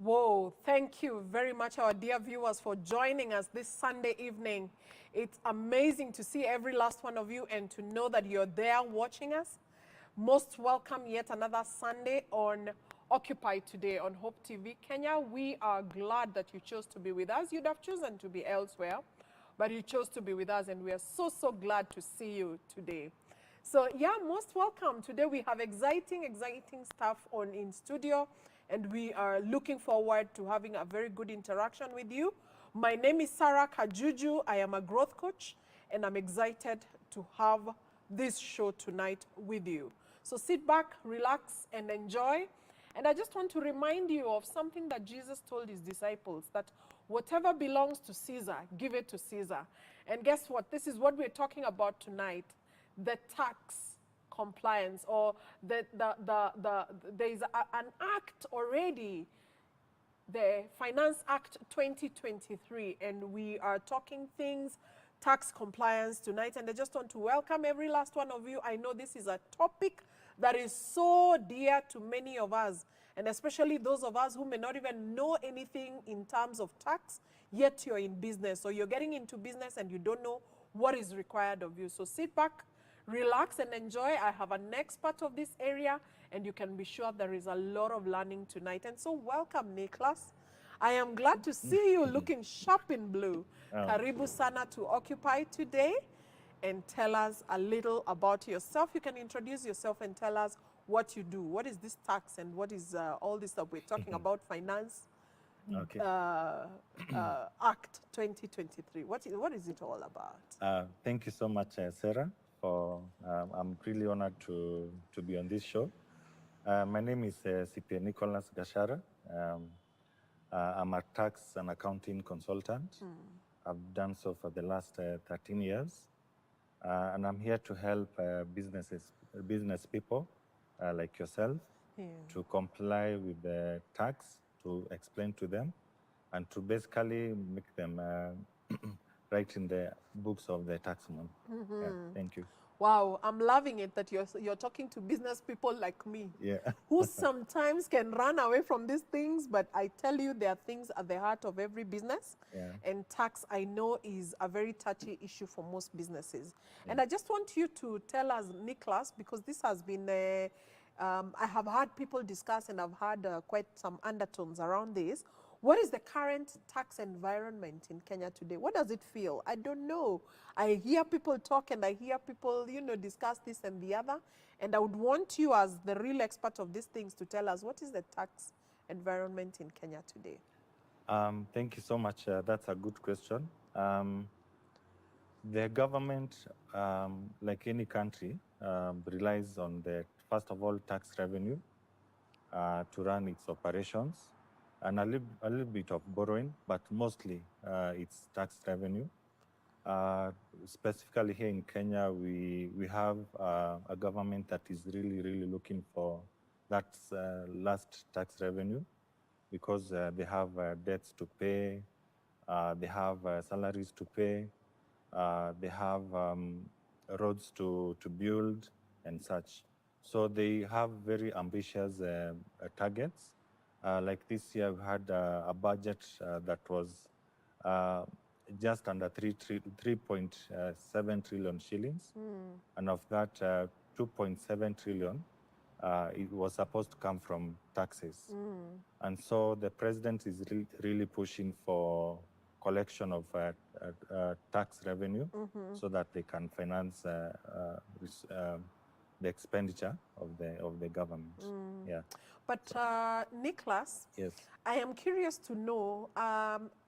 Whoa, thank you very much, our dear viewers, for joining us this Sunday evening. It's amazing to see every last one of you and to know that you're there watching us. Most welcome yet another Sunday on Occupy Today on Hope TV Kenya. We are glad that you chose to be with us. You'd have chosen to be elsewhere, but you chose to be with us, and we are so glad to see you today. So yeah, most welcome. Today we have exciting stuff on in studio, and we are looking forward to having a very good interaction with you. My name is Sarah Kajuju. I am a growth coach, and I'm excited to have this show tonight with you. So sit back, relax, and enjoy. And I just want to remind you of something that Jesus told his disciples, that whatever belongs to Caesar, give it to Caesar. And guess what? This is what we're talking about tonight. The tax compliance, or there is an act already, the Finance Act 2023, and we are talking things tax compliance tonight. And I just want to welcome every last one of you. I know this is a topic that is so dear to many of us, and especially those of us who may not even know anything in terms of tax, yet you're in business, or you're getting into business and you don't know what is required of you. So sit back, relax, and enjoy. I have an expert of this area, and you can be sure there is a lot of learning tonight. And so welcome, Nicholas. I am glad to see you looking sharp in blue. Karibu sana to Occupy Today, and tell us a little about yourself. You can introduce yourself and tell us what you do. What is this tax, and what is all this that we're talking about, Finance Act 2023? What is it all about? Thank you so much, Sarah. I'm really honored to be on this show. My name is CPA Nicholas Gachara. I'm a tax and accounting consultant. I've done so for the last 13 years. And I'm here to help business people like yourself to comply with the tax, to explain to them, and to basically make them right in the books of the taxman. Yeah, thank you. Wow, I'm loving it that you're talking to business people like me, who sometimes can run away from these things, but I tell you, there are things at the heart of every business. And tax, I know, is a very touchy issue for most businesses. And I just want you to tell us, Nicholas, because this has been, I have heard people discuss, and I've heard quite some undertones around this. What is the current tax environment in Kenya today? What does it feel? I don't know. I hear people talk, and I hear people, discuss this and the other. And I would want you, as the real expert of these things, to tell us, what is the tax environment in Kenya today? Thank you so much. That's a good question. The government, like any country, relies on first of all, tax revenue to run its operations, and a little bit of borrowing, but mostly it's tax revenue. Specifically here in Kenya, we have a government that is really looking for that last tax revenue, because they have debts to pay, they have salaries to pay, they have roads to build and such. So they have very ambitious targets. Like this year, we had a budget that was just under 3.7 trillion shillings. And of that, 2.7 trillion, it was supposed to come from taxes. And so the president is really pushing for collection of tax revenue so that they can finance the expenditure of the government. But Nicholas, I am curious to know,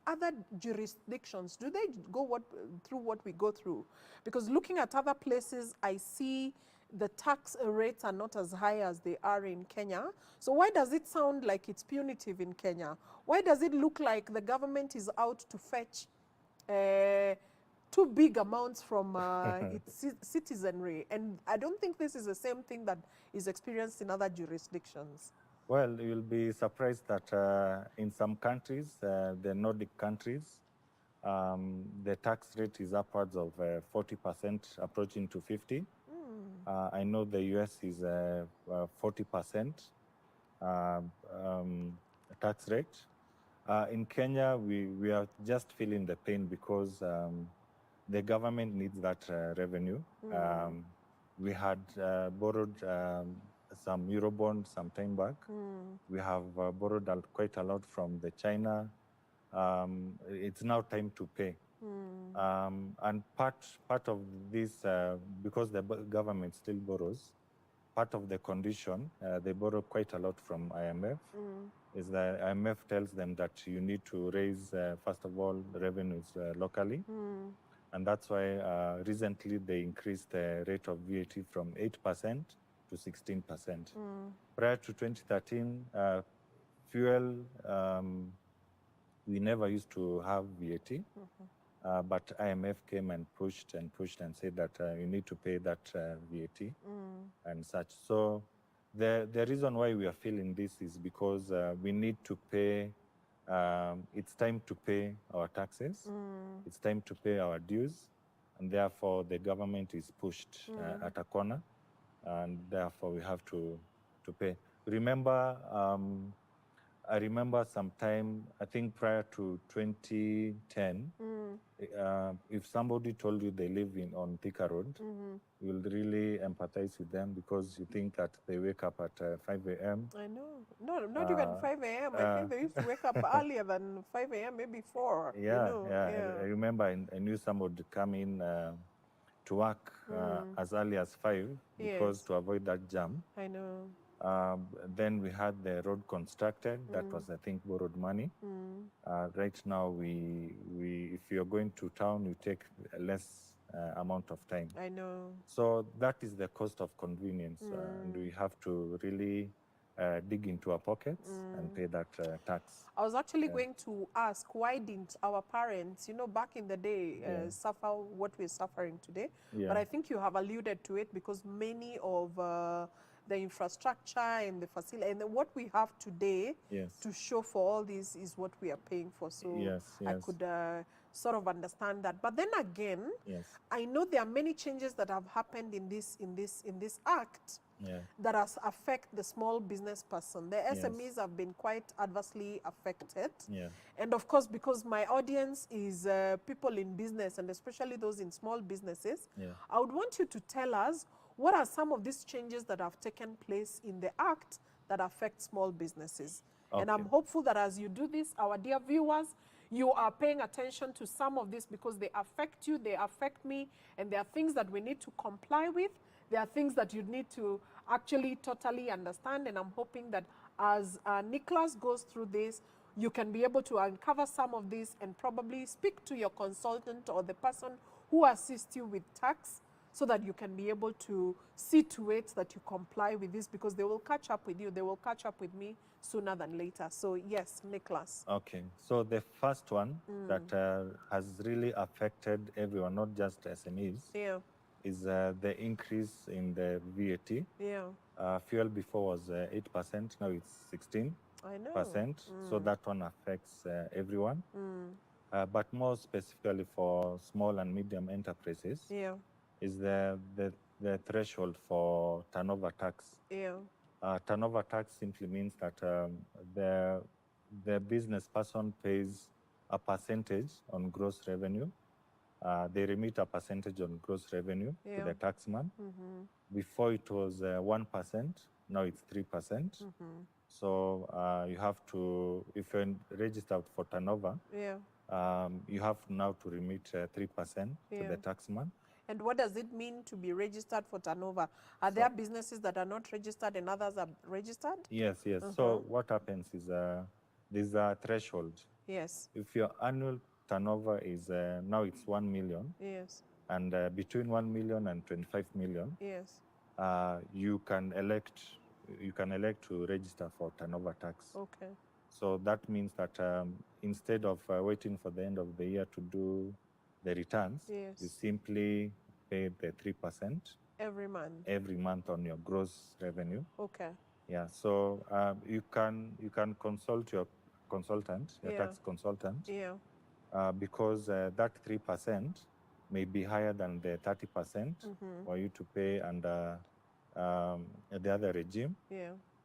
other jurisdictions, do they go through what we go through? Because looking at other places, I see the tax rates are not as high as they are in Kenya. So why does it sound like it's punitive in Kenya? Why does it look like the government is out to fetch too big amounts from its citizenry? And I don't think this is the same thing that is experienced in other jurisdictions. Well, you'll be surprised that in some countries, the Nordic countries, the tax rate is upwards of 40%, approaching to 50%. I know the US is 40%. tax rate. In Kenya, we are just feeling the pain because the government needs that revenue. We had borrowed some Eurobond some time back. We have borrowed quite a lot from the China. It's now time to pay. And part of this, because the government still borrows, part of the condition, they borrow quite a lot from IMF, is that IMF tells them that you need to raise, first of all, revenues locally. And that's why recently they increased the rate of VAT from 8% to 16%. Prior to 2013, fuel, we never used to have VAT. But IMF came and pushed and said that you need to pay that VAT and such. So the reason why we are feeling this is because we need to pay, it's time to pay our taxes, it's time to pay our dues, and therefore the government is pushed at a corner, and therefore we have to pay. Remember, I remember sometime, I think prior to 2010, if somebody told you they live on Thika Road, you will really empathize with them because you think that they wake up at 5 a.m. I know. No, not even 5 a.m. I think they used to wake up earlier than 5 a.m., maybe 4. Yeah, you know? I remember I knew somebody would come in to work as early as 5 because to avoid that jam. I know. Then we had the road constructed. That was, I think, borrowed money. Right now, if you're going to town, you take less amount of time. I know. So that is the cost of convenience, and we have to really dig into our pockets and pay that tax. I was actually going to ask, why didn't our parents, back in the day, suffer what we're suffering today? But I think you have alluded to it because many of the infrastructure and the facility and what we have today to show for all this is what we are paying for. So I could sort of understand that. But then again, I know there are many changes that have happened in this act that has affect the small business person. The SMEs have been quite adversely affected. And of course, because my audience is people in business and especially those in small businesses, I would want you to tell us what are some of these changes that have taken place in the act that affect small businesses. And I'm hopeful that as you do this, our dear viewers, you are paying attention to some of this because they affect you, they affect me, and there are things that we need to comply with. There are things that you need to actually totally understand, and I'm hoping that as Nicholas goes through this, you can be able to uncover some of this and probably speak to your consultant or the person who assists you with tax so that you can be able to see to it that you comply with this because they will catch up with you. They will catch up with me sooner than later. So yes, Nicholas. Okay, so the first one that has really affected everyone, not just SMEs, is the increase in the VAT. Fuel before was 8%, now it's 16%. I know. So that one affects everyone. But more specifically for small and medium enterprises, is the threshold for turnover tax. Turnover tax simply means that the business person pays a percentage on gross revenue. They remit a percentage on gross revenue to the taxman. Before it was 1%, now it's 3%. So you have to, if you're registered for turnover, you have now to remit 3% to the taxman. And what does it mean to be registered for turnover? Are there businesses that are not registered and others are registered? Yes. So what happens is there's a threshold. If your annual turnover is, now it's 1 million. And between 1 million and 25 million, you can elect to register for turnover tax. So that means that instead of waiting for the end of the year to do the returns, you simply pay the 3% every month on your gross revenue. So you can consult your consultant, your tax consultant, because that 3% may be higher than the 30% for you to pay under the other regime.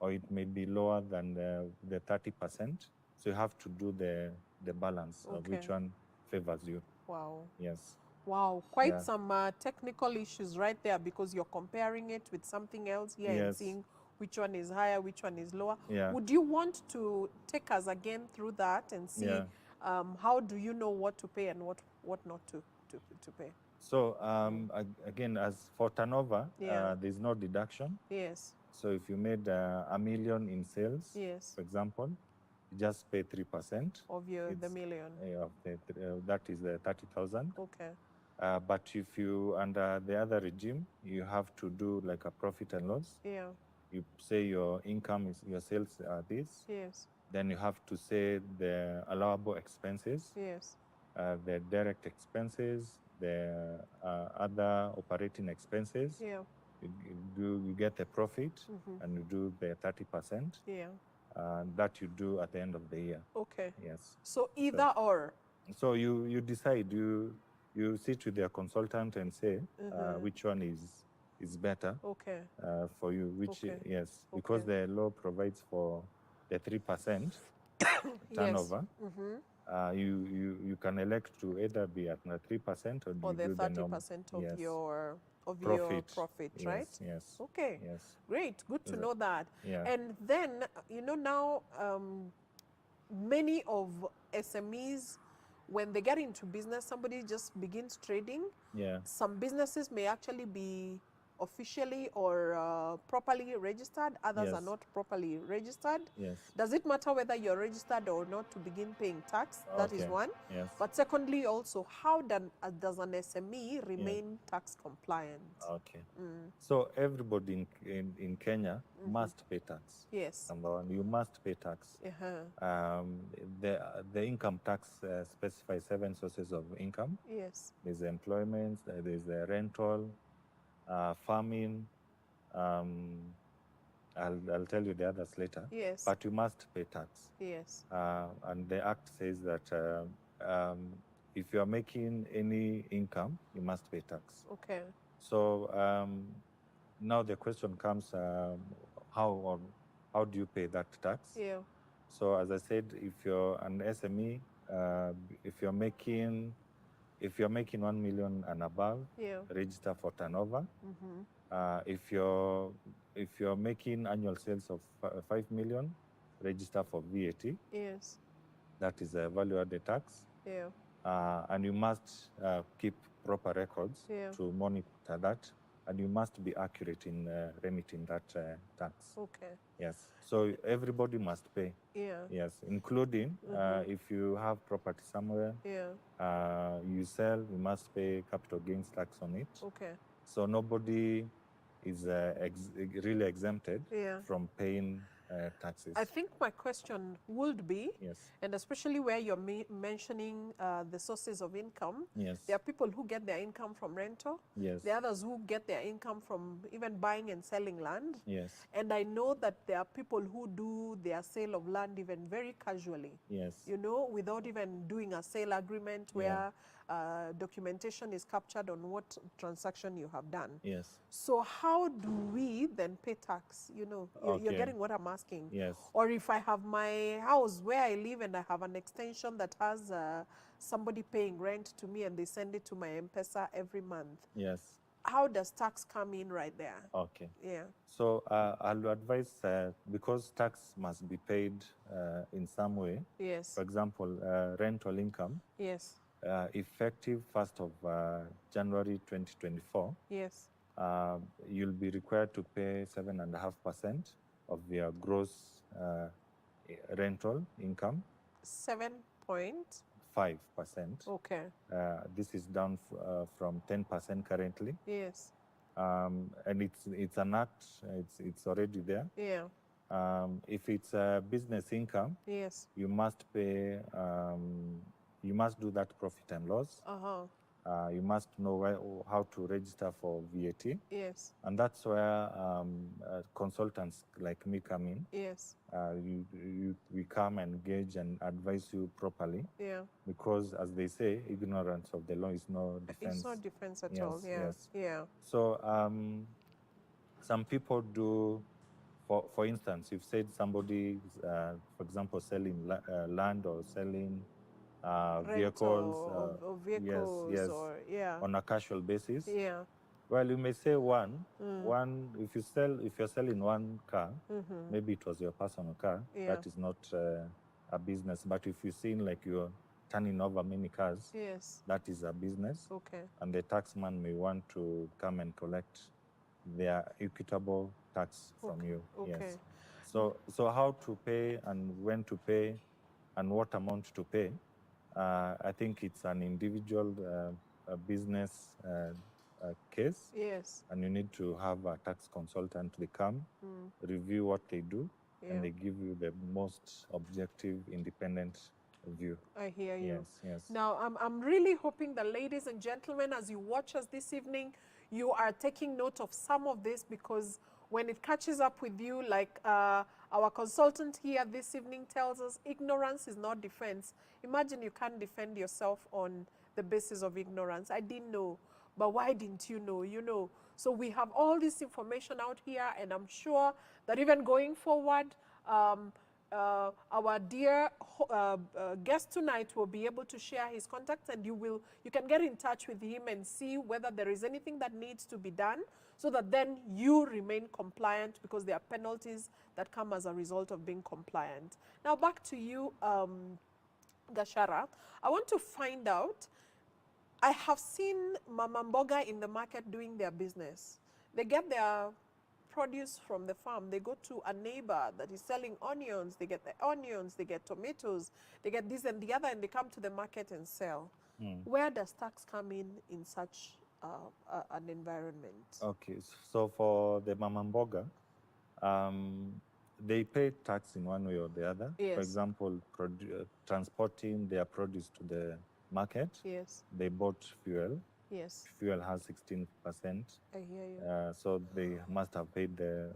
or it may be lower than the 30%. So you have to do the balance of which Okay. one favors you. Wow. Yes. Wow, quite Yeah. some technical issues right there, because you're comparing it with something else here and Yes. seeing which one is higher, which one is lower. Yeah. Would you want to take us again through that and see Yeah. how do you know what to pay and what not to pay? So again, as for turnover, Yeah. there's no deduction. Yes. So if you made $1 million in sales, Yes. for example, you just pay 3% Of the million. Of that is the 30,000. Okay. But if you under the other regime, you have to do like a profit and loss. Yeah. You say your income is your sales are this. Yes. Then you have to say the allowable expenses. Yes. The direct expenses, the other operating expenses. Yeah. You get a profit, and you do the 30%. Yeah. That you do at the end of the year. Okay. Yes. So either or. So you decide. You sit with your consultant and say which one is better Okay. for you. Which Okay. yes, because Okay. the law provides for the 3% Yes. turnover. You can elect to either be at 3% Or you the do the normal 30% of yes. your profit, Yes, right? yes. Okay. Yes. Great. Good to know that. Yeah. And then, now many of SMEs, when they get into business, somebody just begins trading. Yeah. Some businesses may actually be officially or properly registered. Others are Yes. not properly registered. Yes. Does it matter whether you're registered or not to begin paying tax? That is Okay. one. Yes. But secondly, also, how does an SME remain tax compliant? Okay. So everybody in Kenya must pay tax. Yes. Number one, you must pay tax. The income tax specifies 7 sources of income. Yes. There's employment, there's the rental, farming. I'll tell you the others later. Yes. But you must pay tax. Yes. And the act says that if you are making any income, you must pay tax. Okay. So now the question comes, how do you pay that tax? Yeah. So as I said, if you're an SME, if you're making 1 million and above, Yeah. register for turnover. If you're making annual sales of 5 million, register for VAT. Yes. That is a value-added tax. Yeah. And you must keep proper records to monitor that, and you must be accurate in remitting that tax. Okay. Yes. So everybody must pay. Yeah. Yes, including if you have property somewhere, you sell, you must pay capital gains tax on it. Okay. So nobody is really exempted from paying taxes. I think my question would be, and especially where you're mentioning the sources of income, there are people who get their income from rental. There are others who get their income from even buying and selling land. And I know that there are people who do their sale of land even very casually, without even doing a sale agreement where documentation is captured on what transaction you have done. So how do we then pay tax? You're getting what I'm asking. Or if I have my house where I live and I have an extension that has somebody paying rent to me and they send it to my M-Pesa every month. How does tax come in right there? Okay. Yeah. So I'll advise, because tax must be paid in some way. For example, rental income. Effective 1st of January 2024. You'll be required to pay 7.5% of your gross rental income. 7.5%. Okay. This is down from 10% currently. And it's an act. It's already there. If it's a business income, you must pay. You must do that profit and loss. You must know how to register for VAT. And that's where consultants like me come in. We come and gauge and advise you properly. Because, as they say, ignorance of the law is no defense. It's not defense at all. So some people do for instance, you've said somebody, for example, selling land or selling vehicles. Rental of vehicles Yes, or, yeah. on a casual basis. Yeah. Well, you may say one. If you're selling one car, maybe it was your personal car. Yeah. That is not a business. But if you're seeing like you're turning over many cars, Yes. that is a business. Okay. And the taxman may want to come and collect their equitable tax from you. Okay. Yes. So how to pay and when to pay and what amount to pay, I think it's an individual business case. Yes. And you need to have a tax consultant. They come, review what they do, and they give you the most objective, independent view. I hear you. Yes, yes. Now, I'm really hoping that, ladies and gentlemen, as you watch us this evening, you are taking note of some of this, because when it catches up with you, like our consultant here this evening tells us, ignorance is not defense. Imagine you can't defend yourself on the basis of ignorance. I didn't know, but why didn't you know? You know. So we have all this information out here, and I'm sure that even going forward, our dear guest tonight will be able to share his contacts, and you can get in touch with him and see whether there is anything that needs to be done, so that then you remain compliant, because there are penalties that come as a result of being compliant. Now back to you, Gachara. I want to find out, I have seen Mama Mboga in the market doing their business. They get their produce from the farm. They go to a neighbor that is selling onions. They get the onions, they get tomatoes, they get this and the other, and they come to the market and sell. Where does tax come in such an environment? Okay, so for the Mama Mboga, they pay tax in one way or the other. Yes. For example, transporting their produce to the market. Yes. They bought fuel. Yes. Fuel has 16%. I hear you. So they must have paid the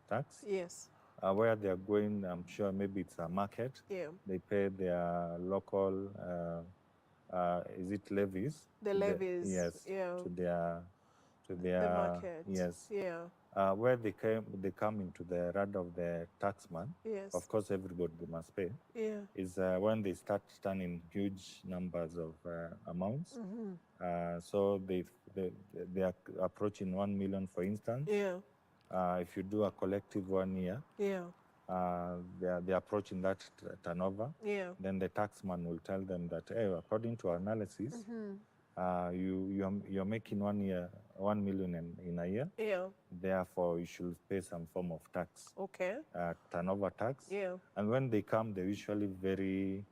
tax. Yes. Where they are going, I'm sure maybe it's a market. Yeah. They pay their local, is it levies? The levies. Yes. Yeah. To their the market. Yes. Yeah. Where they come into the radar of the taxman. Yes. Of course, everybody must pay. Yeah. Is when they start turning huge numbers of amounts. So they are approaching 1 million, for instance. Yeah. If you do a collective 1 year, Yeah. they're approaching that turnover. Yeah. Then the taxman will tell them that, hey, according to our analysis, you're making 1 million in a year. Yeah. Therefore, you should pay some form of tax. Okay. Turnover tax. Yeah. And when they come, they're usually very,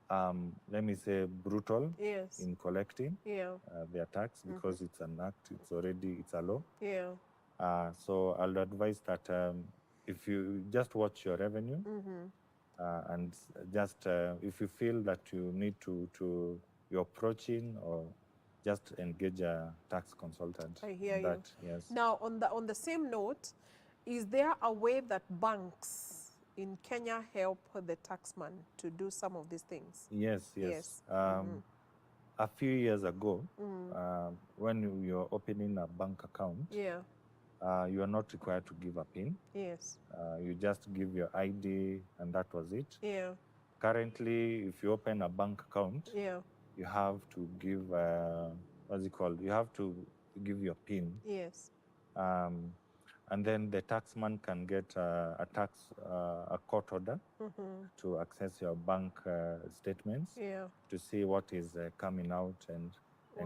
let me say, brutal. Yes. In collecting. Yeah. Their tax, because it's an act. It's a law. Yeah. So I'll advise that if you just watch your revenue, and just if you feel that you need you're approaching, or just engage a tax consultant. I hear you. Yes. Now, on the same note, is there a way that banks in Kenya help the taxman to do some of these things? Yes. Yes. A few years ago, when you're opening a bank account, Yeah. You are not required to give a PIN. Yes. You just give your ID, and that was it. Yeah. Currently, if you open a bank account, Yeah. you have to give, what's it called? You have to give your PIN. Yes. And then the taxman can get a court order to access your bank statements, Yeah. to see what is coming out and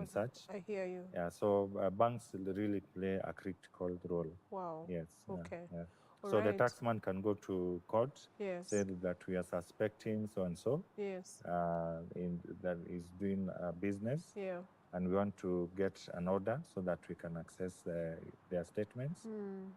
such. I hear you. Yeah, so banks really play a critical role. Wow. Yes. Okay. Yeah. So the taxman can go to court, Yes. say that we are suspecting so and so, Yes. that is doing business, Yeah. and we want to get an order so that we can access their statements,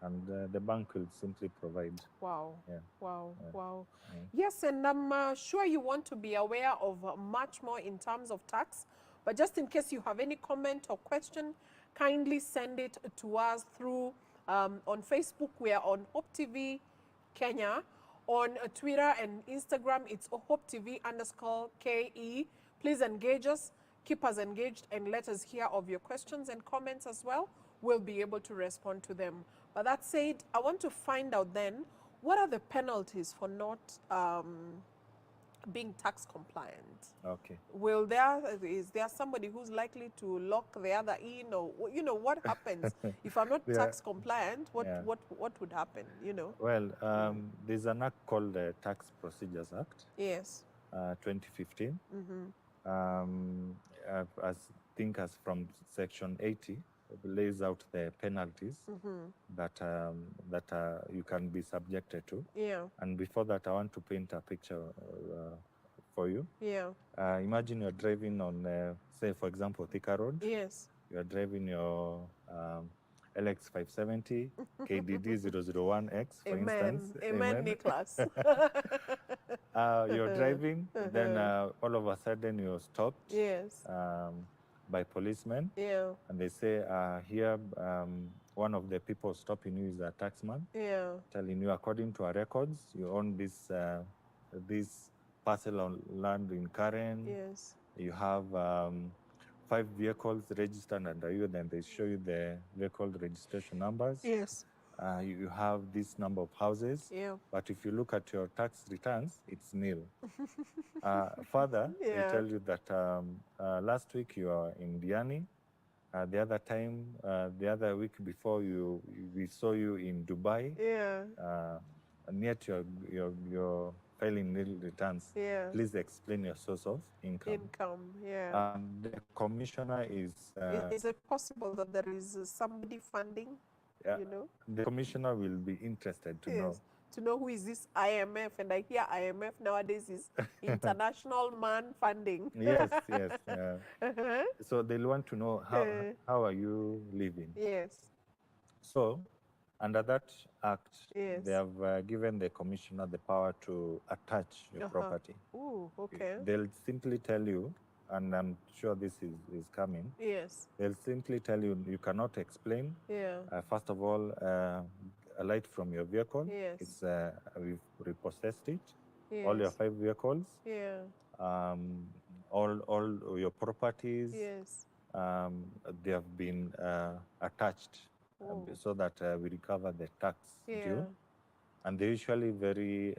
and the bank will simply provide. Wow. Yeah. Wow. Yeah. Wow. Yeah. Yes, and I'm sure you want to be aware of much more in terms of tax. But just in case you have any comment or question, kindly send it to us through on Facebook. We are on Hope TV Kenya. On Twitter and Instagram, it's HopeTV_KE. Please engage us, keep us engaged, and let us hear of your questions and comments as well. We'll be able to respond to them. But that said, I want to find out then, what are the penalties for not being tax compliant? Okay. Is there somebody who's likely to lock the other in, or what happens if I'm not Yeah. tax compliant? What Yeah. what would happen? Well, there's an act called the Tax Procedures Act, Yes. 2015. Mm-hmm. As think as from Section 80, it lays out the penalties that you can be subjected to. Yeah. And before that, I want to paint a picture for you. Yeah. Imagine you're driving on, say, for example, Thika Road. Yes. You're driving your LX 570, KDD 001X, for instance. Amen, Nicholas. You're driving, then all of a sudden you're stopped Yes. by policemen. Yeah. And they say, here, one of the people stopping you is a taxman, Yeah. telling you, according to our records, you own this parcel of land in Karen. Yes. You have 5 vehicles registered under you, then they show you the vehicle registration numbers. Yes. You have this number of houses. Yeah. But if you look at your tax returns, it's nil. Further, Yeah. they tell you that last week you are in Diani. The other time, the other week before, we saw you in Dubai. Yeah. And yet you're filing nil returns. Yeah. Please explain your source of income. Yeah. The commissioner is... Is it possible that there is somebody funding? Yeah, the commissioner will be interested to know. To know who is this IMF, and I hear IMF nowadays is International Man Funding. Yes. So they'll want to know how are you living. Yes. So under that act, Yes. they have given the commissioner the power to attach your property. Ooh, okay. They'll simply tell you, and I'm sure this is coming. Yes. They'll simply tell you cannot explain. Yeah. First of all, a light from your vehicle. Yes. It's we've repossessed it. Yes. All your 5 vehicles. Yeah. All your properties. Yes. They have been attached so that we recover the tax due. And they're usually very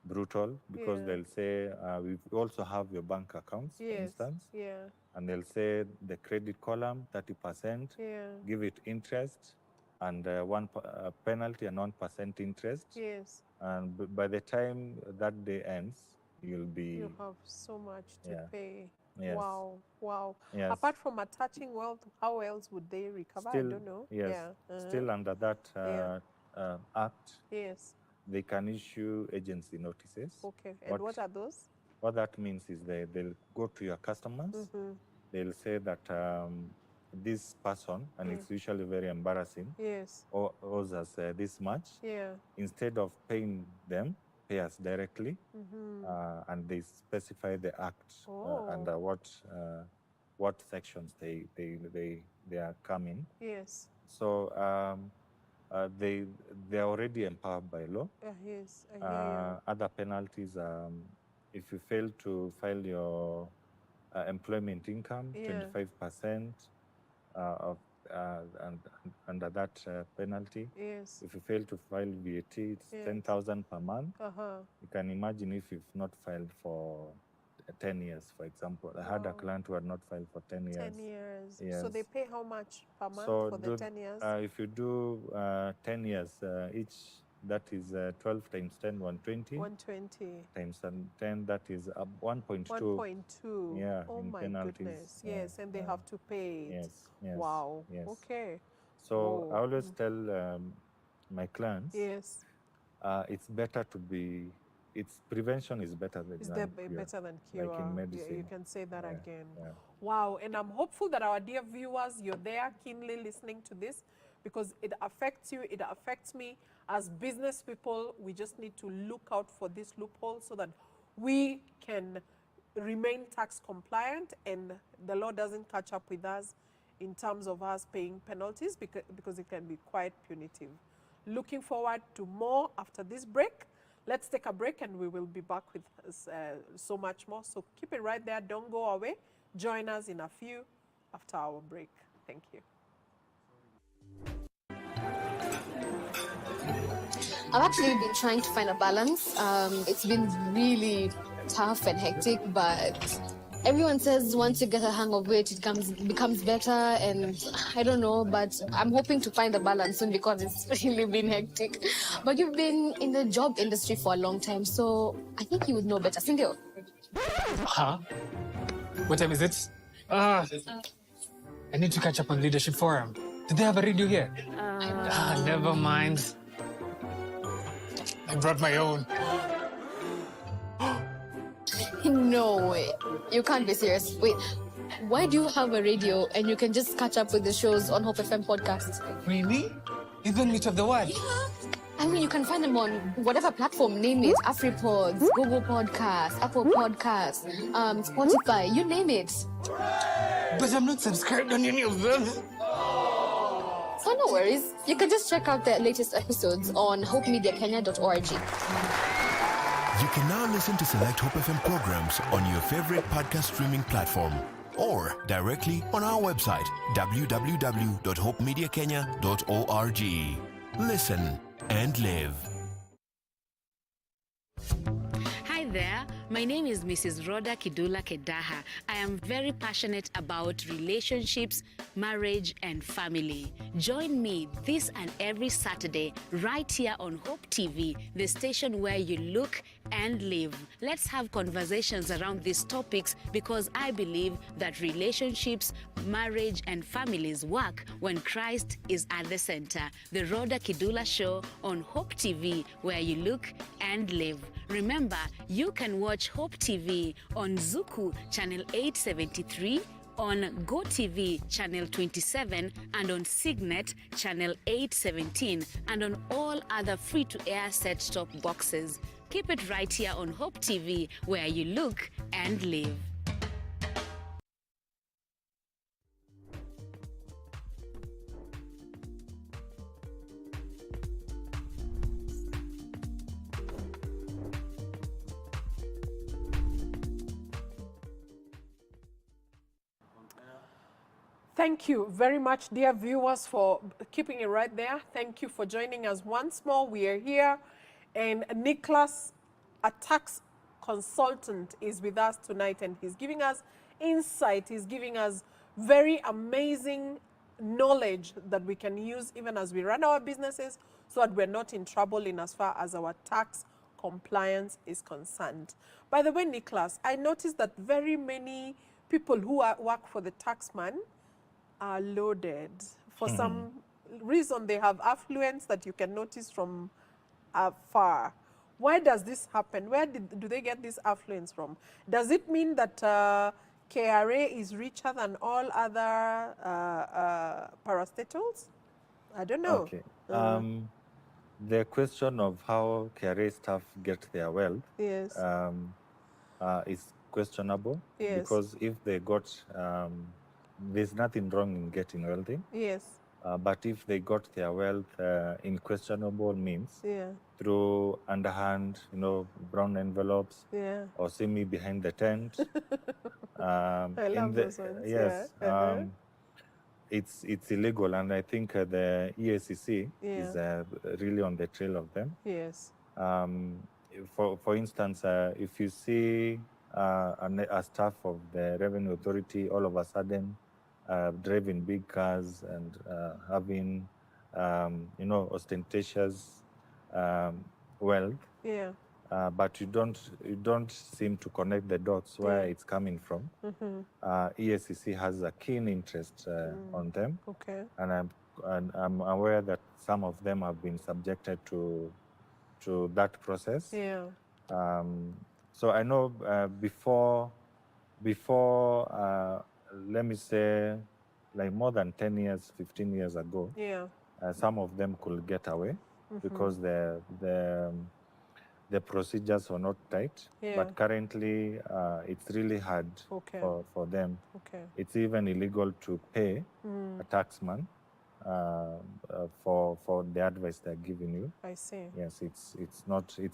brutal, because they'll say, we also have your bank accounts, for instance. Yeah. And they'll say the credit column, 30%, give it interest, and one penalty and 1% interest. Yes. And by the time that day ends, you have so much to pay. Yes. Wow. Yes. Apart from attaching wealth, how else would they recover? I don't know. Yes. Still under that act. Yes. They can issue agency notices. Okay. And what are those? What that means is they'll go to your customers. They'll say that this person, and it's usually very embarrassing, owes us this much. Instead of paying them, pay us directly. And they specify the act under what sections they are coming. Yes. So they're already empowered by law. Yes, I hear you. Other penalties, if you fail to file your employment income, 25% of and under that penalty. Yes. If you fail to file VAT, it's 10,000 per month. You can imagine if you've not filed for 10 years, for example. I had a client who had not filed for 10 years. 10 years. Yes. So they pay how much per month for the 10 years? If you do 10 years, each, that is 12 times 10, 120. 120. Times 10, that is 1.2. 1.2. Yeah, oh my penalties. Goodness. Yes, and they have to pay it. Yes. Wow. Yes. Okay. So I always tell my clients, it's better to be, prevention is better than cure. Better than cure. Like in medicine. You can say that again. Yeah. Wow. And I'm hopeful that our dear viewers, you're there keenly listening to this, because it affects you, it affects me. As business people, we just need to look out for this loophole so that we can remain tax compliant and the law doesn't catch up with us in terms of us paying penalties, because it can be quite punitive. Looking forward to more after this break. Let's take a break and we will be back with so much more. So keep it right there. Don't go away. Join us in a few after our break. Thank you. I've actually been trying to find a balance. It's been really tough and hectic, but everyone says once you get a hang of it, becomes better. And I don't know, but I'm hoping to find a balance soon because it's really been hectic. But you've been in the job industry for a long time, so I think you would know better. Sindio? Huh? What time is it? I need to catch up on Leadership Forum. Did they have a radio here? Never mind. I brought my own. No way. You can't be serious. Wait, why do you have a radio and you can just catch up with the shows on Hope FM podcast? Really? Even Meet of the One? I mean, you can find them on whatever platform, name it. AfriPods, Google Podcasts, Apple Podcasts, Spotify, you name it. But I'm not subscribed on any of them. So no worries. You can just check out the latest episodes on hopemediakenya.org. You can now listen to select Hope FM programs on your favorite podcast streaming platform or directly on our website, www.hopemediakenya.org. Listen and live. Hi there, my name is Mrs. Rhoda Kidula Kedaha. I am very passionate about relationships, marriage, and family. Join me this and every Saturday right here on Hope TV, the station where you look and live. Let's have conversations around these topics because I believe that relationships, marriage, and families work when Christ is at the center. The Rhoda Kidula Show on Hope TV, where you look and live. Remember, you can watch Hope TV on Zuku channel 873, on GoTV channel 27, and on Signet channel 817, and on all other free-to-air set-top boxes. Keep it right here on Hope TV, where you look and live. Thank you very much, dear viewers, for keeping it right there. Thank you for joining us once more. We are here, and Nicholas, a tax consultant, is with us tonight, and he's giving us insight. He's giving us very amazing knowledge that we can use even as we run our businesses so that we're not in trouble in as far as our tax compliance is concerned. By the way, Nicholas, I noticed that very many people who work for the taxman are loaded. For some reason, they have affluence that you can notice from afar. Why does this happen? Where do they get this affluence from? Does it mean that KRA is richer than all other parastatals? I don't know. Okay. The question of how KRA staff get their wealth Yes. is questionable. Yes. Because if they got, there's nothing wrong in getting wealthy. Yes. But if they got their wealth in questionable means, Yeah. through underhand, brown envelopes, Yeah. or see me behind the tent. I love those ones. Yes, Yeah. it's illegal, and I think the EACC is Yeah. really on the trail of them. Yes. For instance, if you see a staff of the Revenue Authority all of a sudden driving big cars and having ostentatious wealth, Yeah. but you don't seem to connect the dots where it's coming from. EACC has a keen interest on them, Okay. and I'm aware that some of them have been subjected to that process. Yeah. So I know before let me say, like more than 10 years, 15 years ago, Yeah. some of them could get away because the procedures were not tight. Yeah. But currently, it's really hard Okay. for them. Okay. It's even illegal to pay a taxman for the advice they're giving you. I see. Yes, it's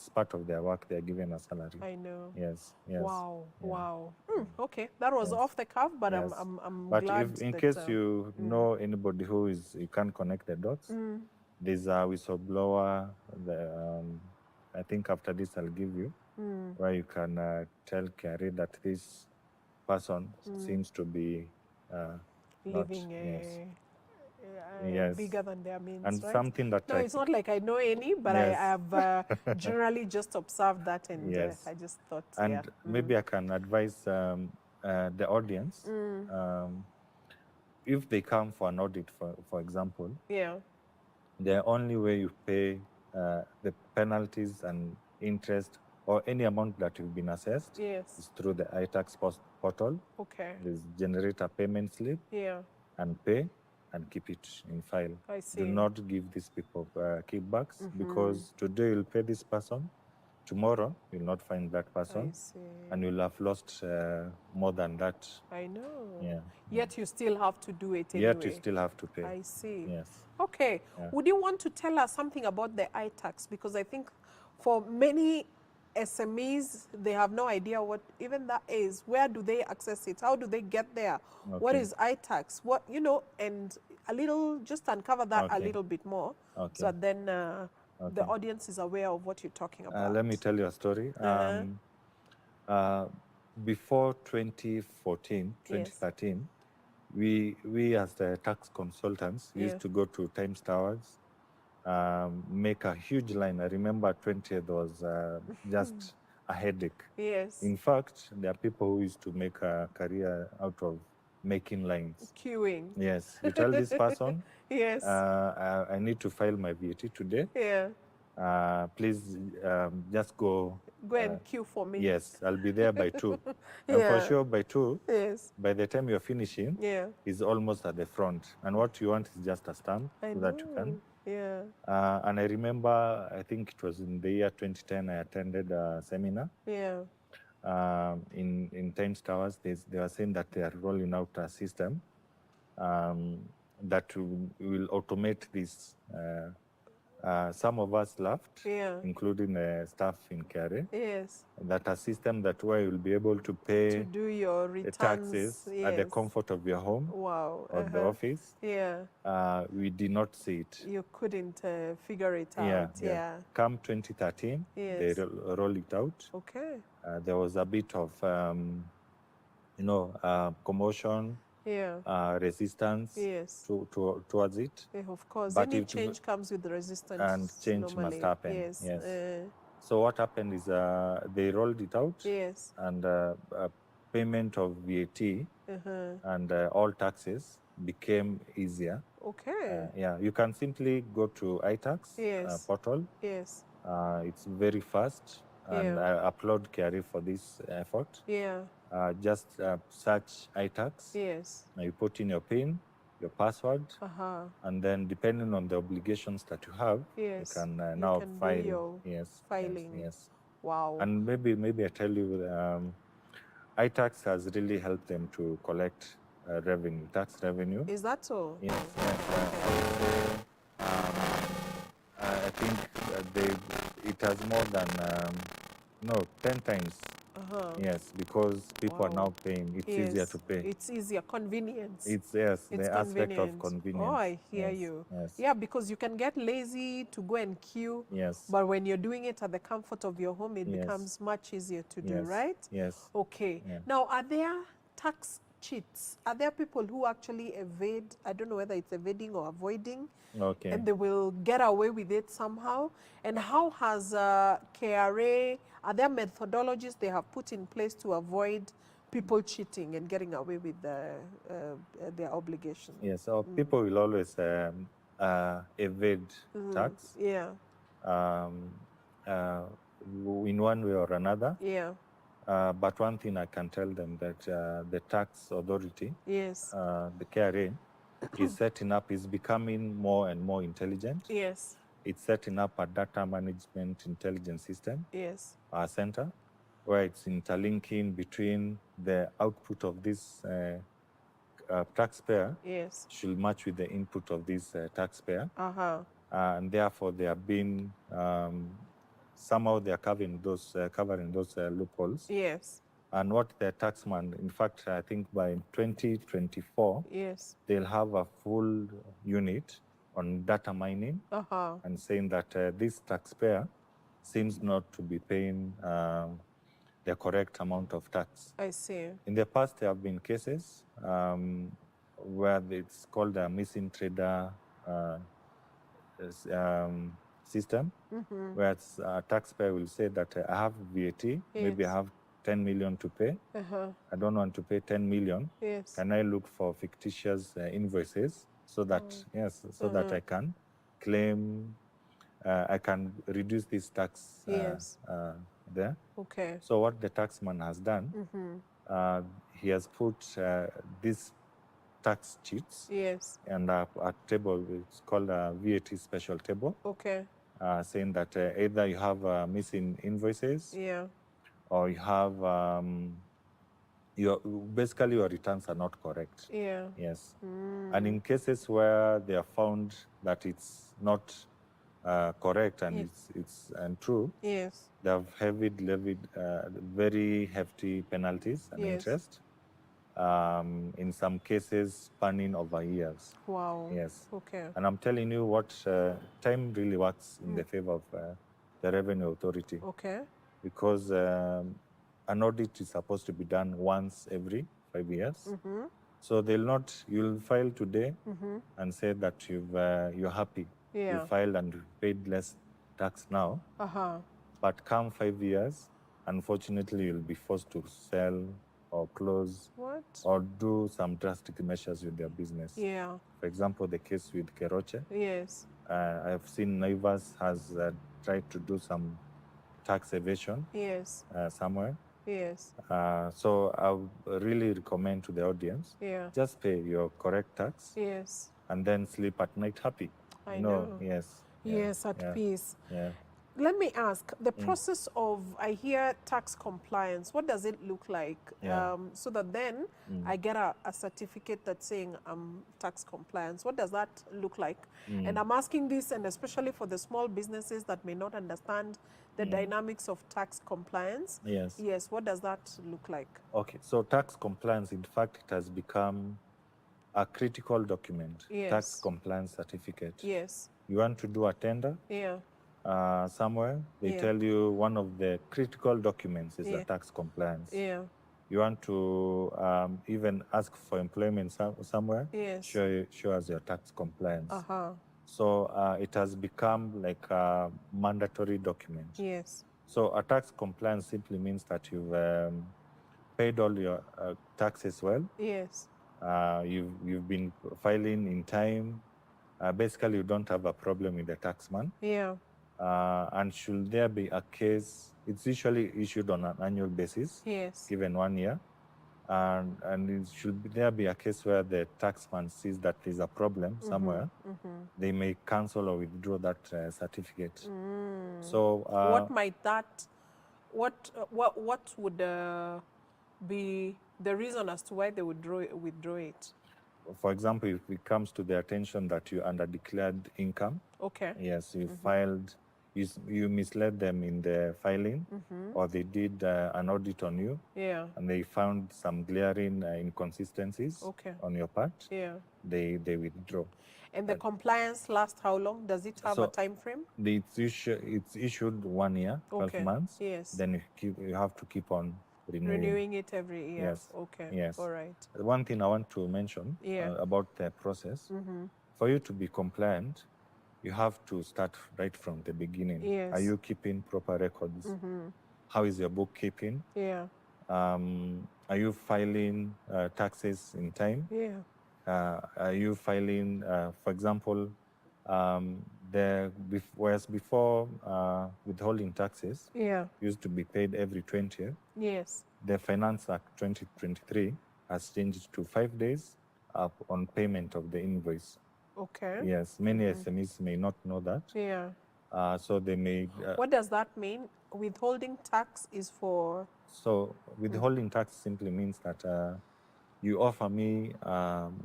part of their work. They're given a salary. I know. Yes. Wow. Yeah. Wow. Okay, that was off the cuff, but Yes. I'm But glad. if in that, case you know anybody you can connect the dots, there's a whistleblower, think after this I'll give you, where you can tell KRA that this person seems to be Living Yes. bigger than their means, and right? something that No, it's not like I know any, but Yes. I have generally just observed that, and Yes. I just thought, and yeah. maybe I can advise the audience, if they come for an audit, for example, Yeah. the only way you pay the penalties and interest or any amount that you've been assessed Yes. is through the iTax portal. Okay. There's generate a payment slip Yeah. and pay and keep it in file. I see. Do not give these people kickbacks, because today you'll pay this person, tomorrow you'll not find that person, I see. and you'll have lost more than that. I know. Yeah. Yet you still have to do it anyway. Yet you still have to pay. I see. Yes. Okay. Yeah. Would you want to tell us something about the iTax? Because I think for many SMEs, they have no idea what even that is. Where do they access it? How do they get there? What Okay. is iTax? What, and a little, just uncover that a Okay. little bit more, Okay. so that then the Okay. audience is aware of what you're talking about. Let me tell you a story. Before 2014, 2013, we as the tax consultants used to go to Times Towers, make a huge line. I remember 20th was just a headache. Yes. In fact, there are people who used to make a career out of making lines. Queuing. Yes. You tell this person, Yes. I need to file my VAT today. Yeah. Please just go. Go and queue for me. Yes, I'll be there by 2. And for sure, by 2, Yes. by the time you're finishing, Yeah. he's almost at the front. And what you want is just a stamp I so know. that you can. Yeah. And I remember, I think it was in the year 2010, I attended a seminar Yeah. in Times Towers. They were saying that they are rolling out a system that will automate this. Some of us laughed, Yeah. including staff in KRA, Yes. that a system that where you'll be able to pay To do your the returns. taxes at the comfort of your home Wow. or the office. Yeah. We did not see it. You couldn't figure it Yeah, out. Yeah. Come 2013, Yes. they rolled it out. Okay. There was a bit of, commotion, resistance Yes. towards it. Yeah, of course. But Any if- change comes with resistance. And change normally. must happen. Yes. Yes. So what happened is they rolled it out, Yes. and payment of VAT and all taxes became easier. Okay. You can simply go to iTax Yes. portal. Yes. It's very fast, and I applaud KRA for this effort. Yeah. Just search iTax. Yes. Now you put in your PIN, your password, Uh-huh. and then depending on the obligations that you have, Yes. you can You now can do file. your Yes, filing. Yes. Wow. And maybe I tell you, iTax has really helped them to collect revenue, tax revenue. Is that so? Yes. I think it has more than 10 times. Yes, because people are now paying. It's easier to pay. It's easier. Convenience. It's It's the aspect of convenient. convenience. Oh, I hear Yes, you. Yes. Yeah, because you can get lazy to go and queue. Yes. But when you're doing it at the comfort of your home, it Yes. becomes much easier to do, Yes. right? Yes. Okay. Yeah. Now, are there tax cheats? Are there people who actually evade? I don't know whether it's evading or avoiding, Okay. and they will get away with it somehow. And how has KRA, are there methodologies they have put in place to avoid people cheating and getting away with their obligation? Yes. So people will always evade tax Yeah. In one way or another. Yeah. But one thing I can tell them that the tax authority, Yes. the KRA, is becoming more and more intelligent. Yes. It's setting up a data management intelligence system, Yes. center, where it's interlinking between the output of this taxpayer Yes. should match with the input of this taxpayer. Uh-huh. And therefore they have been somehow they are covering those loopholes. Yes. And what the taxman, in fact, I think by 2024, Yes. they'll have a full unit on data mining Uh-huh. and saying that this taxpayer seems not to be paying the correct amount of tax. I see. In the past, there have been cases where it's called a missing trader system, where a taxpayer will say that I have VAT, maybe I Yes. have 10 million to pay. I don't want to pay 10 million. Yes. Can I look for fictitious invoices so that, that I can claim, I can reduce this tax Yes. there. Okay. So what the taxman has done, he has put these tax cheats Yes. and a table, it's called a VAT special table, Okay. saying that either you have missing invoices Yeah. or you have, basically your returns are not correct. Yeah. Yes. And in cases where they are found that it's not correct and it's untrue, Yes. they have levied very hefty penalties and Yes. interest. In some cases, spanning over years. Wow. Yes. Okay. And I'm telling you what time really works in the favor of the Revenue Authority, Okay. because an audit is supposed to be done once every 5 years. So you'll file today and say that you're happy. Yeah. You filed and you paid less tax now. But come 5 years, unfortunately, you'll be forced to sell or close What? or do some drastic measures with their business. Yeah. For example, the case with Keroche. Yes. I've seen Naivas has tried to do some tax evasion Yes. somewhere. Yes. So I would really recommend to the audience, Yeah. just pay your correct tax Yes. and then sleep at night happy. I know. Yes. Yes, at peace. Yeah. Let me ask, the process of, I hear tax compliance, what does it look like? Yeah. So that then I get a certificate that's saying I'm tax compliance. What does that look like? And I'm asking this, and especially for the small businesses that may not understand the dynamics of tax compliance. Yes. Yes, what does that look like? Okay, so tax compliance, in fact, it has become a critical document. Yes. Tax compliance certificate. Yes. You want to do a tender Yeah. somewhere, they Yeah. tell you one of the critical documents is Yeah. the tax compliance. Yeah. You want to even ask for employment somewhere, Yes. show us your tax compliance. Uh-huh. So it has become like a mandatory document. Yes. So a tax compliance simply means that you've paid all your taxes well. Yes. You've been filing in time. Basically, you don't have a problem with the taxman. Yeah. And should there be a case, it's usually issued on an annual basis, Yes. given 1 year. And there be a case where the taxman sees that there's a problem somewhere, they may cancel or withdraw that certificate. So What might that, what would be the reason as to why they would withdraw it? for example, if it comes to the attention that you underdeclared income, Okay. yes, you filed, you misled them in the filing, or they did an audit on you, Yeah. and they found some glaring inconsistencies Okay. on your part, Yeah. they withdraw. And the compliance lasts how long? Does it have a So- time frame? It's issued 1 year, 12 Okay. months. Yes. Then you have to keep on renewing. Renewing it every year. Yes. Okay. Yes. All right. One thing I want to mention Yeah. about the process, for you to be compliant, you have to start right from the beginning. Yes. Are you keeping proper records? How is your bookkeeping? Yeah. Are you filing taxes in time? Yeah. Are you filing, for example, whereas before withholding taxes Yeah. used to be paid every 20th, Yes. the Finance Act 2023 has changed to 5 days up on payment of the invoice. Okay. Yes, many SMEs may not know that. Yeah. So they may. What does that mean? Withholding tax is for. So withholding tax simply means that you offer me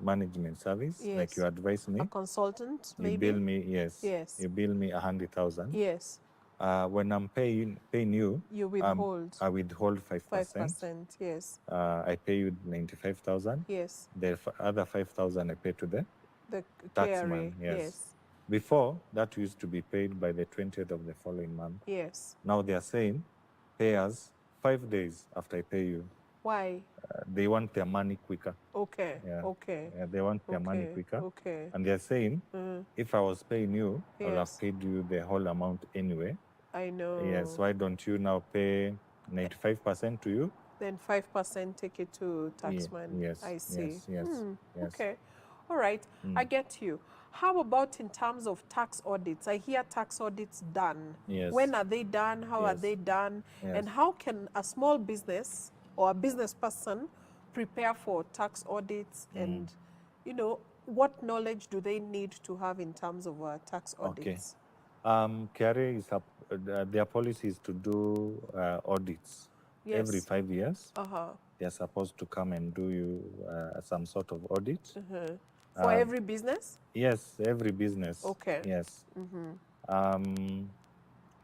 management service, like Yes. you advise me. A consultant, You maybe? bill me, yes. Yes. You bill me 100,000. Yes. When I'm paying you, You withhold. I withhold 5%. 5%. Yes. I pay you 95,000. Yes. The other 5,000 I pay to the The taxman. KRA. Yes. Yes. Before, that used to be paid by the 20th of the following month. Yes. Now they are saying, pay us 5 days after I pay you. Why? They want their money quicker. Okay. Yeah. Okay. Yeah, they want their money Okay. quicker. Okay. And they're saying, if I was paying you, I would Yes. have paid you the whole amount anyway. I know. Yes, why don't you now pay 95% to you? Then 5% take it to taxman. Yes, I see. yes, yes. Okay. All right. I get you. How about in terms of tax audits? I hear tax audits done. Yes. When are they done? How are Yes. they done? Yes. And how can a small business or a business person prepare for tax audits? And, you know, what knowledge do they need to have in terms of tax audits? KRA is their policy is to do audits every Yes. 5 years. Uh-huh. They're supposed to come and do you some sort of audit. For every business? Yes, every business. Okay. Yes.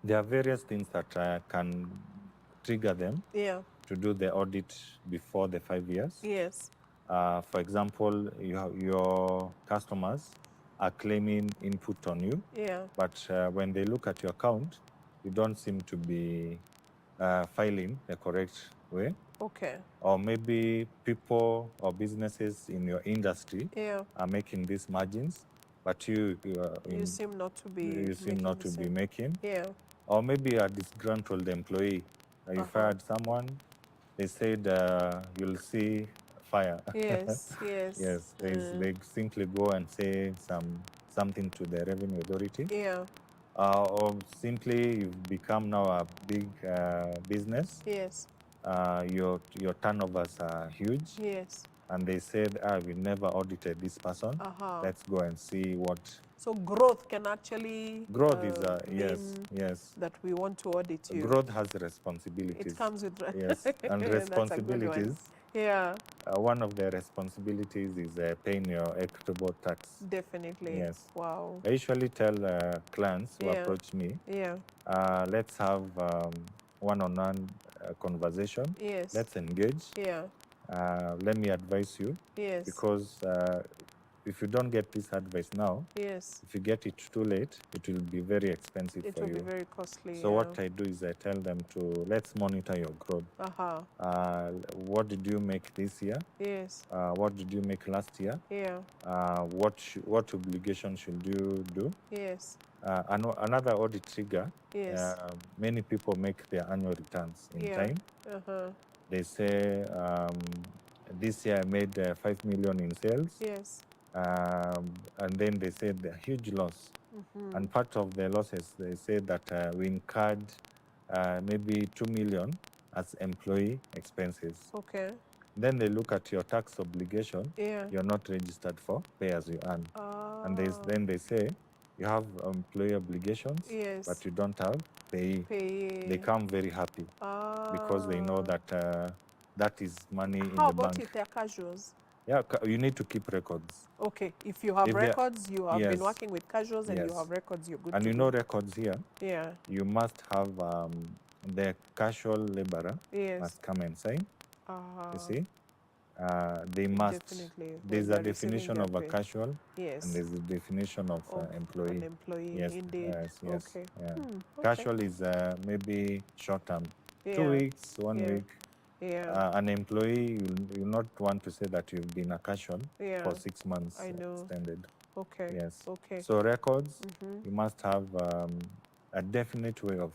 There are various things that can trigger them Yeah. to do the audit before the 5 years. Yes. For example, your customers are claiming input on you, Yeah. but when they look at your account, you don't seem to be filing the correct way. Okay. Or maybe people or businesses in your industry Yeah. are making these margins, but you You seem not to be. you seem making not the to be same. making. Yeah. Or maybe a disgruntled employee. You fired someone, they said you'll see fire. Yes. Yes. Yes, they simply go and say something to the revenue authority. Yeah. Or simply you've become now a big business. Yes. Your turnovers are huge. Yes. And they said, we never audited this person. Let's go and see what. So growth can actually Growth is, yes, mean yes. that we want to audit you. Growth has responsibilities. It comes with Yes, and That's a good responsibilities. one. Yeah. One of the responsibilities is paying your equitable tax. Definitely. Yes. Wow. I usually tell clients who Yeah. approach me, Yeah. let's have one-on-one conversation. Yes. Let's engage. Yeah. Let me advise you. Yes. Because if you don't get this advice now, Yes. if you get it too late, it will be very expensive It for will you. be very costly. So what I do is I tell them to, let's monitor your growth. What did you make this year? Yes. What did you make last year? Yeah. What obligation should you do? Yes. Another audit trigger, Yes. many people make their annual returns in Yeah. time. Uh-huh. They say, this year I made 5 million in sales. Yes. And then they said a huge loss. And part of the losses, they say that we incurred maybe 2 million as employee expenses. Okay. Then they look at your tax obligation. Yeah. You're not registered for pay as you earn. And then they say you have employee obligations, Yes. but you don't have pay. Pay. They come very happy because they know that that is money in How the about bank. if they're casuals? Yeah, you need to keep records. Okay, if you have If they're- records, you have yes. been working with casuals and you Yes. have records, you're good And to you go. know records here, Yeah. you must have the casual laborer Yes. must come and sign. You see, they must. Definitely. There's when a they're receiving definition their of a pay. casual, Yes. and there's a definition of employee. An employee, Yes, indeed. yes, yes. Okay. Yeah. Okay. Casual is maybe short term, Yeah. 2 weeks, 1 Yeah. week. Yeah. An employee, you not want to say that you've been a casual Yeah. for 6 months I know. extended. Okay. Yes. Okay. So records, you must have a definite way of,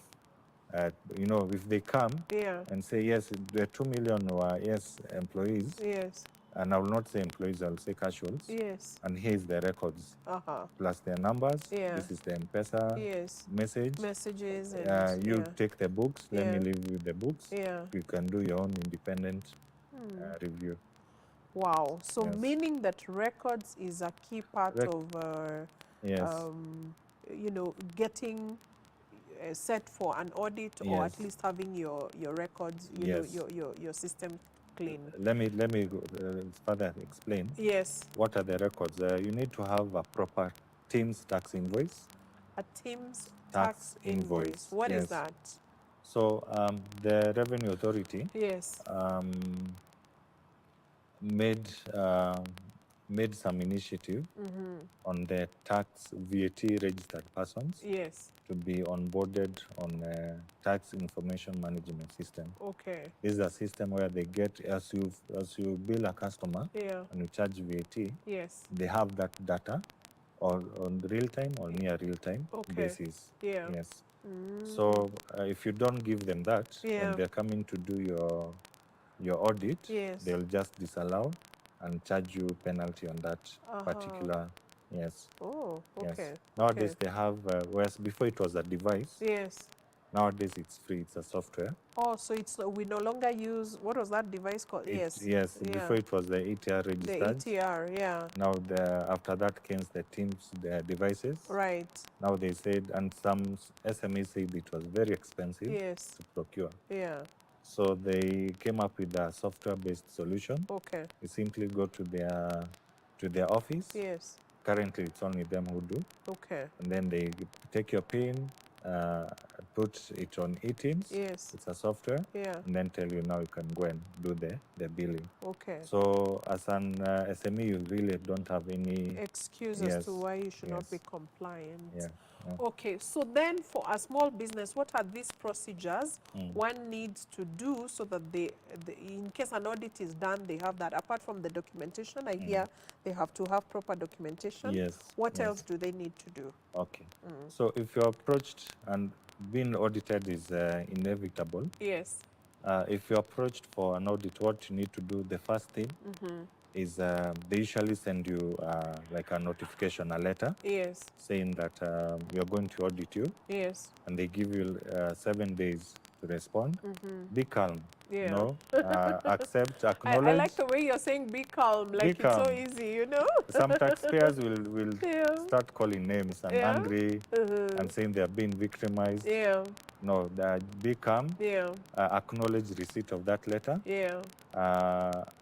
if they come Yeah. and say, yes, the 2 million were, yes, employees, Yes. and I will not say employees, I will say casuals, Yes. and here is the records, Uh-huh. plus their numbers, Yeah. this is the M-Pesa Yes. message. Messages and You yeah. take the books, let me Yeah. leave you the books. Yeah. You can do your own independent review. Wow. So Yes. meaning that records is a key part of Yes. getting set for an audit or Yes. at least having your records, Yes. your system clean. Let me further explain. Yes. What are the records? You need to have a proper Teams tax invoice. A team's Tax tax invoice. invoice, What is yes. that? So the Revenue Authority Yes. made made some initiative on the tax VAT registered persons Yes. to be onboarded on a tax information management system. Okay. This is a system where they get, as you bill a customer Yeah. and you charge VAT, Yes. they have that data or on real time or near real time Okay. basis. Yeah. Yes. So if you don't give them that, Yeah. when they're coming to do your audit, Yes. they'll just disallow and charge you penalty on that particular. Yes. Oh, okay. Yes. Nowadays they have, whereas before it was a device, Yes. nowadays it's free. It's a software. Oh, so it's we no longer use, what was that device called? Yes. Yes. Yeah. Before it was the ETR The registered. ETR, yeah. Now after that came the Teams devices. Right. Now they said, and some SMEs said it was very expensive Yes. to procure. Yeah. So they came up with a software-based solution. Okay. You simply go to their office. Yes. Currently, it's only them who do. Okay. And then they take your PIN, put it on eTeams. Yes. It's a software. Yeah. And then tell you now you can go and do the billing. Okay. So as an SME, you really don't have any Excuse as yes, to why you should not yes. be compliant. Yeah. Okay, so then for a small business, what are these procedures one needs to do so that in case an audit is done, they have that? Apart from the documentation, I hear they have to have proper documentation. Yes. What yes. else do they need to do? Okay. So if you're approached and being audited is inevitable, Yes. if you're approached for an audit, what you need to do, the first thing is they usually send you like a notification, a letter Yes. saying that we are going to audit you, Yes. and they give you 7 days to respond. Be calm. Yeah. No, accept, acknowledge. I like the way you're saying be calm, like calm. it's so easy, you know? Some taxpayers will Yeah. start calling names and Yeah. angry and saying they are being victimized. Yeah. No, be calm. Yeah. Acknowledge receipt of that letter. Yeah.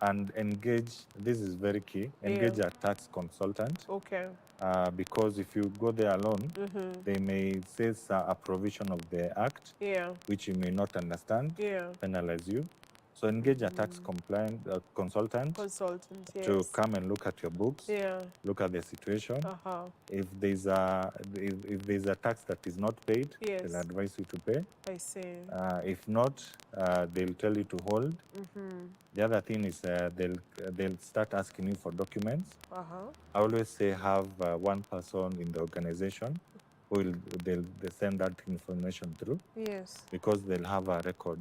And engage, this is very key, engage a tax consultant. Okay. Because if you go there alone, they may say a provision of the act, Yeah. which you may not understand, Yeah. penalize you. So engage a tax compliant consultant Consultant, yes. to come and look at your books, Yeah. look at the situation. Uh-huh. If there's a tax that is not paid, Yes. they'll advise you to pay. I see. If not, they'll tell you to hold. The other thing is they'll start asking you for documents. Uh-huh. I always say have one person in the organization who they'll send that information through, Yes. because they'll have a record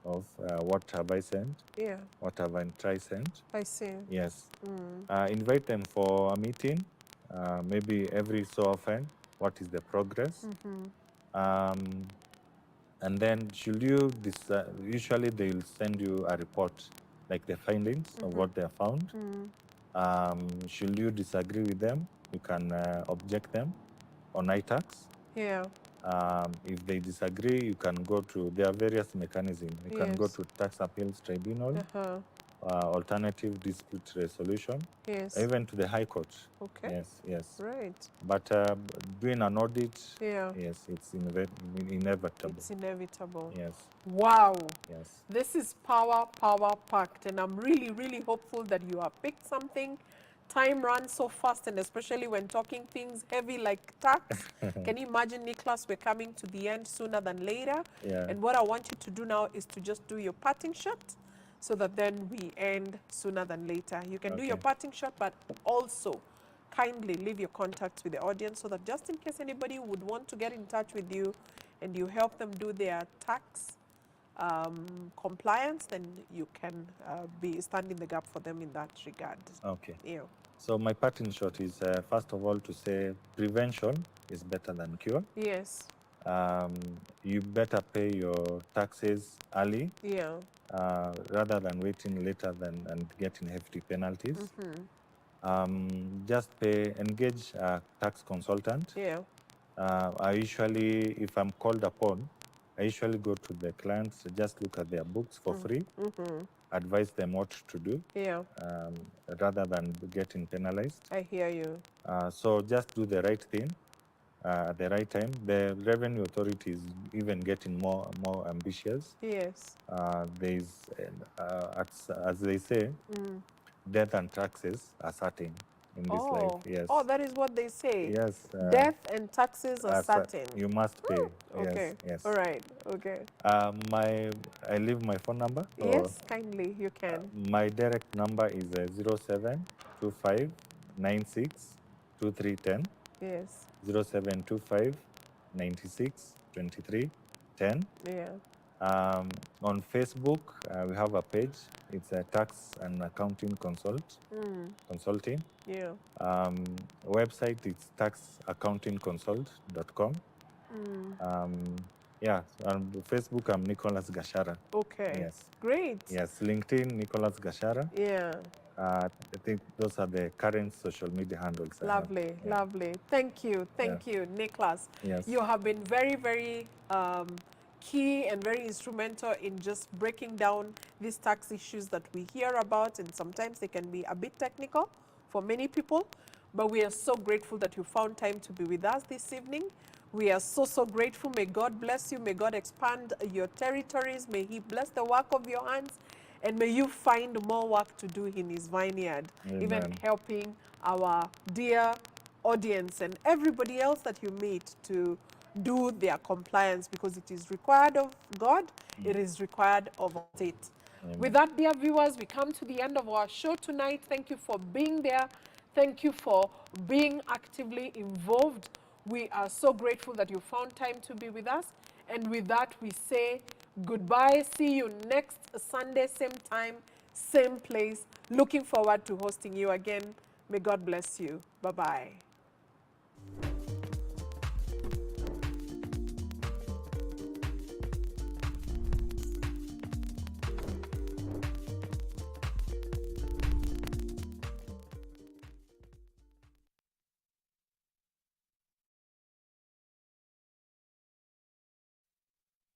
of what have I sent, Yeah. what have I tried sent. I see. Yes. Invite them for a meeting, maybe every so often. What is the progress? And then should you, usually they'll send you a report, like the findings of what they have found. Should you disagree with them, you can object them on iTax. Yeah. If they disagree, you can go to, there are various mechanisms. You can go Yes. to Tax Appeals Tribunal, Uh-huh. Alternative Dispute Resolution, Yes. even to the High Court. Okay. Yes, yes. Right. But doing an audit, Yeah. yes, it's inevitable. It's inevitable. Yes, Wow. yes. This is power packed, and I'm really, really hopeful that you have picked something. Time runs so fast, and especially when talking things heavy like tax. Can you imagine, Nicholas, we're coming to the end sooner than later. Yeah. And what I want you to do now is to just do your parting shot so that then we end sooner than later. You can do your Okay. parting shot, but also kindly leave your contacts with the audience so that just in case anybody would want to get in touch with you and you help them do their tax compliance, then you can be standing the gap for them in that regard. Okay. Yeah. So my parting shot is, first of all, to say prevention is better than cure. Yes. You better pay your taxes early, Yeah. rather than waiting later and getting hefty penalties. Just engage a tax consultant. Yeah. I usually, if I'm called upon, I usually go to the clients, just look at their books for free, advise them what to do, Yeah. rather than getting penalized. I hear you. So just do the right thing at the right time. The Revenue Authority is even getting more ambitious. Yes. As they say, death and taxes are certain in this life. Yes. Oh, that is what they say. Yes. Death and taxes are cer- certain. You must pay. Okay. Yes. All right. Okay. I leave my phone number. Yes, kindly, you can. My direct number is 0725 96 2310. Yes. 0725 96 23 10. Yeah. On Facebook, we have a page. It's a tax and accounting consulting. Yeah. Website, it's taxaccountingconsult.com. Yeah, on Facebook, I'm Nicholas Gachara. Okay. Yes. Great. Yes, LinkedIn, Nicholas Gachara. Yeah. I think those are the current social media handles. I have. Lovely, Yeah. lovely. Thank you, Nicholas. Yes. You have been very, very key and very instrumental in just breaking down these tax issues that we hear about, and sometimes they can be a bit technical for many people, but we are so grateful that you found time to be with us this evening. We are so, so grateful. May God bless you. May God expand your territories. May He bless the work of your hands. And may you find more work to do in His vineyard, even Amen. helping our dear audience and everybody else that you meet to do their compliance, because it is required of God, it is required of our state. Amen. With that, dear viewers, we come to the end of our show tonight. Thank you for being there. Thank you for being actively involved. We are so grateful that you found time to be with us. And with that, we say goodbye. See you next Sunday, same time, same place. Looking forward to hosting you again. May God bless you. Bye-bye.